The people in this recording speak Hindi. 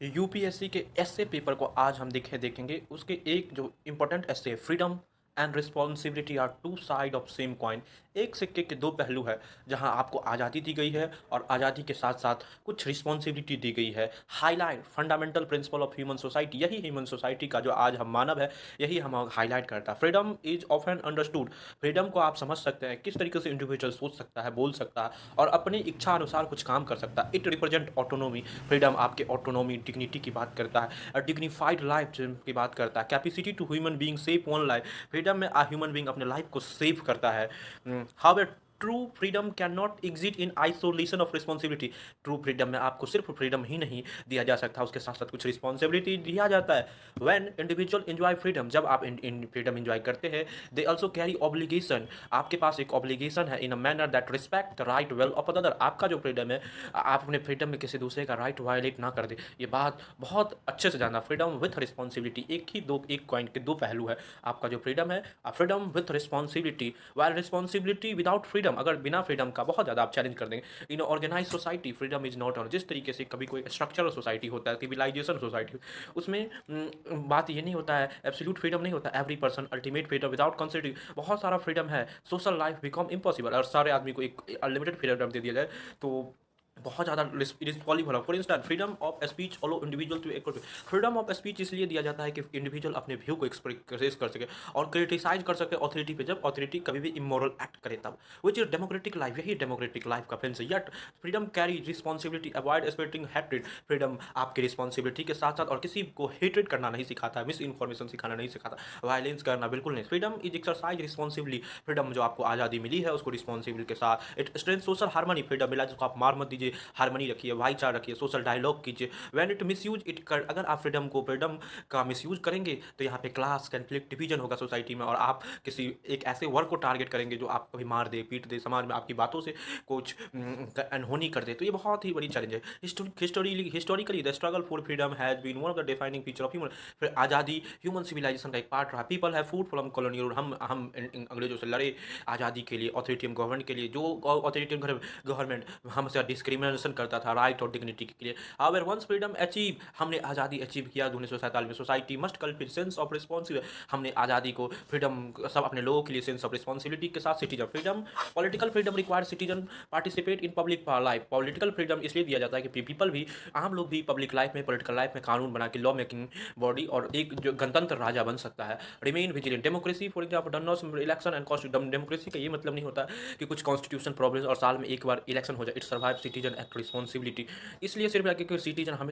यूपीएससी के एसए पेपर को आज हम देखेंगे। उसके एक जो important essay, freedom and responsibility are two side of same coin. एक सिक्के के दो पहलू है, जहां आपको आज़ादी दी गई है और आज़ादी के साथ साथ कुछ रिस्पॉन्सिबिलिटी दी गई है। Highlight fundamental principle of human society, यही ह्यूमन सोसाइटी का जो आज हम मानव है, यही हम हाईलाइट करता है। Freedom is often understood. Freedom को आप समझ सकते हैं किस तरीके से इंडिविजुअल सोच सकता है, बोल सकता है और अपनी इच्छा अनुसार कुछ काम कर सकता है। It represent autonomy. फ्रीडम आपके ऑटोनोमी, डिग्निटी की बात करता है, डिग्निफाइड लाइफ की बात करता है, capacity to human being save one life. Freedom में ह्यूमन बीइंग अपने लाइफ को सेव करता है। How true freedom can not exit in isolation of responsibility. True freedom में आपको सिर्फ फ्रीडम ही नहीं दिया जा सकता, उसके साथ साथ कुछ रिस्पॉन्सिबिलिटी दिया जाता है। व्हेन इंडिविजुअल एंजॉय फ्रीडम, जब आप फ्रीडम एंजॉय करते हैं, दे ऑल्सो कैरी ऑब्लिगेशन। आपके पास एक ऑब्लिगेशन है in a manner that respect the right well of other. आपका जो फ्रीडम है, आप अपने फ्रीडम में किसी दूसरे का राइट वायलेट ना कर दे। ये बात बहुत अच्छे से जानना। फ्रीडम विथ रिस्पॉन्सिबिलिटी एक कॉइन के दो पहलू है। आपका जो फ्रीडम है, freedom with responsibility, while responsibility without freedom, अगर बिना फ्रीडम का बहुत ज़्यादा आप चैलेंज कर देंगे। In organise society freedom is not on. जिस तरीके से कभी कोई स्ट्रक्चरल सोसाइटी होता है, सिविलाइजेशन सोसाइटी, उसमें बात ये नहीं होता है, एब्सोल्यूट फ्रीडम नहीं होता। Every person ultimate freedom without considering. बहुत सारा फ्रीडम है, सोशल लाइफ बिकम इम्पॉसिबल। और सारे आदमी को एक अनलिमिटेड फ्रीडम दे दिया जाए तो बहुत ज़्यादा it is powerful. For instance, freedom of speech allow individual to equal. Freedom of speech इसलिए दिया जाता है कि इंडिविजुअल अपने व्यू को एक्सप्रेस कर सके और क्रिटिसाइज कर सके अथॉरिटी पे, जब अथॉरिटी कभी भी इमोरल एक्ट करे तब। विच इज डेमोक्रेटिक लाइफ, यही डेमोक्रेटिक लाइफ का प्रिंस है। Yet freedom carry responsibility, avoid spreading hatred. Freedom आपकी रिस्पॉन्सिबिलिटी के साथ साथ और किसी को हेट्रेड करना नहीं सिखाता, मिस इन्फॉर्मेशन सिखाना नहीं सिखाता, वायलेंस करना बिल्कुल नहीं। Freedom is exercise responsibly. Freedom जो आपको आज़ादी मिली है उसको रिस्पॉन्सिबिल के साथ। It strength social harmony. Freedom मिला जिसको आप मार मत दीजिए, हार्मनी रखिए, भाईचारा रखिए, सोशल डायलॉग कीजिए। व्हेन इट मिसयूज इट कर, अगर आप फ्रीडम का मिसयूज करेंगे तो यहाँ पे क्लास कॉन्फ्लिक्ट डिवीजन होगा सोसाइटी में, और आप किसी एक ऐसे वर्ग को टारगेट करेंगे जो आपको भी मार दे, पीट दे, समाज में आपकी बातों से कुछ अनहोनी कर दे। तो ये बहुत ही बड़ी चैलेंज है। Historically the struggle for freedom has been one of the defining feature of human. फिर आज़ादी ह्यूमन सिविलाइजेशन का एक पार्ट रहा। People have food from colonial rule. हम अंग्रेजों से लड़े आज़ादी के लिए, ऑथोरिटेरियन गवर्नमेंट के लिए। जो ऑथोरिटेरियन गवर्नमेंट हमसे डिस्क्रिमिनेशन करता था राइट और डिग्निटी के लिए। हाउएवर वंस फ्रीडम अचीव, हमने आज़ादी अचीव किया 1947 में, society must cultivate sense of responsibility. हमने आज़ादी को, फ्रीडम सब अपने लोगों के लिए सेंस ऑफ रिस्पॉन्सिबिलिटी के साथ। Citizen freedom, political freedom required citizen participate in public life. Political freedom इसलिए दिया जाता है कि पीपल भी, आम लोग भी पब्लिक लाइफ में, पॉलिटिकल लाइफ में कानून बना के लॉ मेकिंग बॉडी और एक जो गणतंत्र राजा बन सकता है। Remain vigilant. Democracy for example done not election and constitution. Democracy का ये मतलब नहीं होता कि कुछ कॉन्स्टिट्यूशन प्रॉब्लम्स और साल में एक बार इलेक्शन हो जाए। It survive citizen act responsibility. इसलिए सिर्फ कि सिटीजन हमें